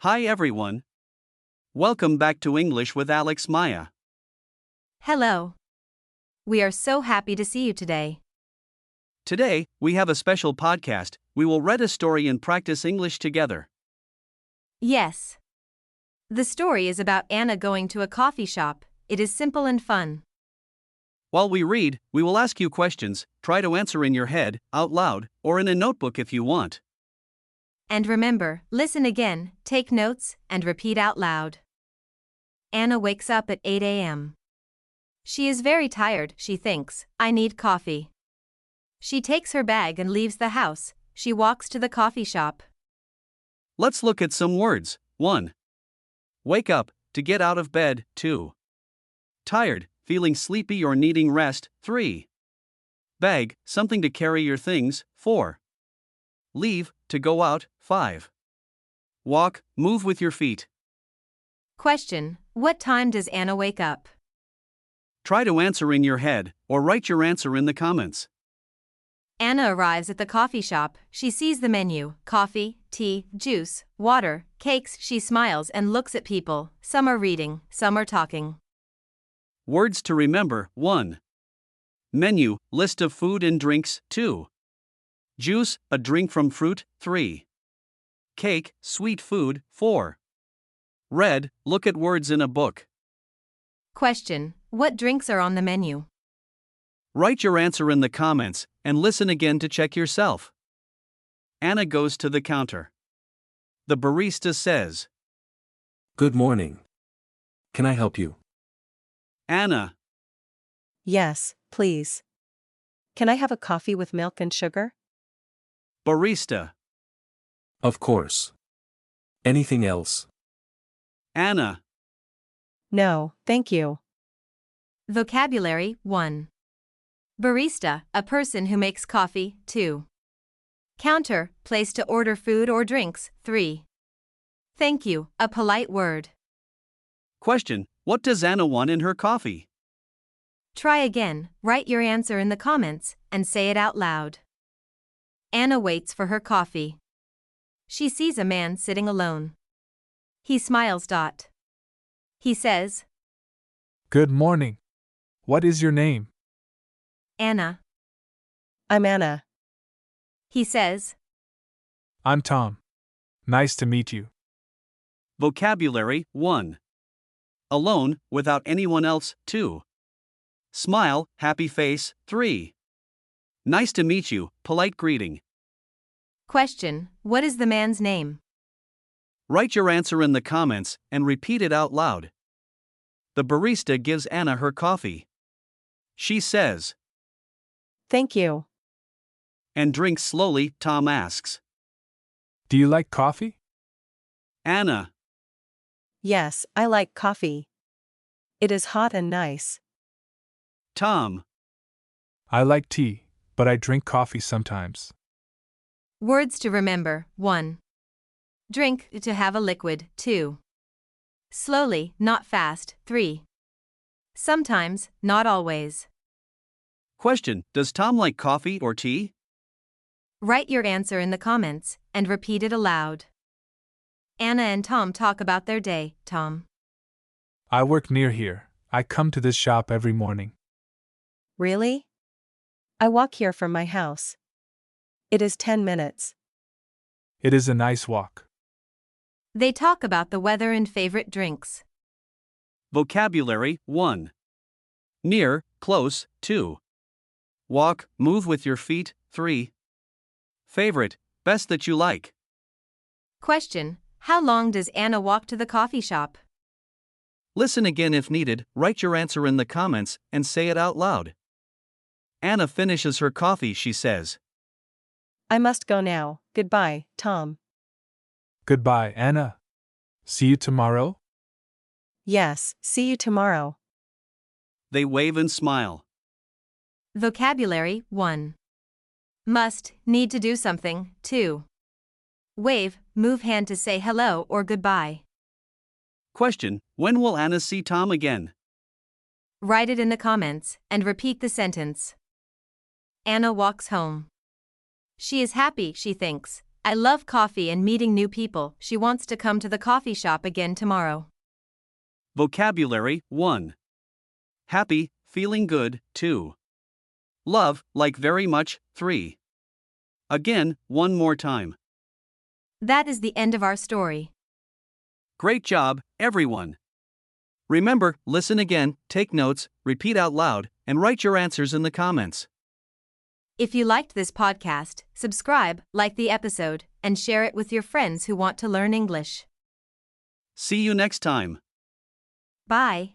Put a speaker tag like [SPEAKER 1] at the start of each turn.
[SPEAKER 1] Hi everyone. Welcome back to English with Alex Maya.
[SPEAKER 2] Hello. We are so happy to see you today.
[SPEAKER 1] Today, we have a special podcast. We will read a story and practice English together.
[SPEAKER 2] Yes. The story is about Anna going to a coffee shop. It is simple and fun.
[SPEAKER 1] While we read, we will ask you questions. Try to answer in your head, out loud, or in a notebook if you want.
[SPEAKER 2] And remember, listen again, take notes, and repeat out loud. Anna wakes up at 8 a.m. She is very tired, she thinks, I need coffee. She takes her bag and leaves the house. She walks to the coffee shop.
[SPEAKER 1] Let's look at some words. 1. Wake up, to get out of bed. 2. Tired, feeling sleepy or needing rest. 3. Bag, something to carry your things. 4. Leave, to go out. 5. Walk, move with your feet.
[SPEAKER 2] Question: What time does Anna wake up?
[SPEAKER 1] Try to answer in your head, or write your answer in the comments.
[SPEAKER 2] Anna arrives at the coffee shop. She sees the menu: coffee, tea, juice, water, cakes. She smiles and looks at people. Some are reading, some are talking.
[SPEAKER 1] Words to remember. 1. Menu, list of food and drinks. 2. Juice, a drink from fruit. 3. Cake, sweet food. 4. Read, look at words in a book.
[SPEAKER 2] Question: What drinks are on the menu?
[SPEAKER 1] Write your answer in the comments, and listen again to check yourself. Anna goes to the counter. The barista says,
[SPEAKER 3] Good morning. Can I help you?
[SPEAKER 1] Anna.
[SPEAKER 4] Yes, please. Can I have a coffee with milk and sugar?
[SPEAKER 1] Barista.
[SPEAKER 3] Of course. Anything else?
[SPEAKER 1] Anna.
[SPEAKER 4] No, thank you.
[SPEAKER 2] Vocabulary 1. Barista, a person who makes coffee. 2. Counter, place to order food or drinks. 3. Thank you, a polite word.
[SPEAKER 1] Question: What does Anna want in her coffee?
[SPEAKER 2] Try again, write your answer in the comments, and say it out loud. Anna waits for her coffee. She sees a man sitting alone. He smiles. He says,
[SPEAKER 5] Good morning. What is your name?
[SPEAKER 2] Anna.
[SPEAKER 4] I'm Anna.
[SPEAKER 2] He says,
[SPEAKER 5] I'm Tom. Nice to meet you.
[SPEAKER 1] Vocabulary 1. Alone, without anyone else. 2. Smile, happy face. 3. Nice to meet you, polite greeting.
[SPEAKER 2] Question: What is the man's name?
[SPEAKER 1] Write your answer in the comments and repeat it out loud. The barista gives Anna her coffee. She says,
[SPEAKER 4] Thank you.
[SPEAKER 1] and drinks slowly. Tom asks,
[SPEAKER 5] Do you like coffee?
[SPEAKER 1] Anna.
[SPEAKER 4] Yes, I like coffee. It is hot and nice.
[SPEAKER 1] Tom.
[SPEAKER 5] I like tea, but I drink coffee sometimes.
[SPEAKER 2] Words to remember. 1. Drink, to have a liquid. 2. Slowly, not fast. 3. Sometimes, not always.
[SPEAKER 1] Question: Does Tom like coffee or tea?
[SPEAKER 2] Write your answer in the comments, and repeat it aloud. Anna and Tom talk about their day. Tom.
[SPEAKER 5] I work near here. I come to this shop every morning.
[SPEAKER 4] Really? I walk here from my house. It is 10 minutes.
[SPEAKER 5] It is a nice walk.
[SPEAKER 2] They talk about the weather and favorite drinks.
[SPEAKER 1] Vocabulary 1. Near, close. 2. Walk, move with your feet. 3. Favorite, best that you like.
[SPEAKER 2] Question: How long does Anna walk to the coffee shop?
[SPEAKER 1] Listen again if needed, write your answer in the comments, and say it out loud. Anna finishes her coffee. She says,
[SPEAKER 4] I must go now. Goodbye, Tom.
[SPEAKER 5] Goodbye, Anna. See you tomorrow?
[SPEAKER 4] Yes, see you tomorrow.
[SPEAKER 1] They wave and smile.
[SPEAKER 2] Vocabulary 1. Must, need to do something. 2. Wave, move hand to say hello or goodbye.
[SPEAKER 1] Question: When will Anna see Tom again?
[SPEAKER 2] Write it in the comments, and repeat the sentence. Anna walks home. She is happy, she thinks, I love coffee and meeting new people. She wants to come to the coffee shop again tomorrow.
[SPEAKER 1] Vocabulary 1. Happy, feeling good 2. Love, like very much 3. Again, one more time.
[SPEAKER 2] That is the end of our story.
[SPEAKER 1] Great job, everyone! Remember, listen again, take notes, repeat out loud, and write your answers in the comments.
[SPEAKER 2] If you liked this podcast, subscribe, like the episode, and share it with your friends who want to learn English.
[SPEAKER 1] See you next time.
[SPEAKER 2] Bye.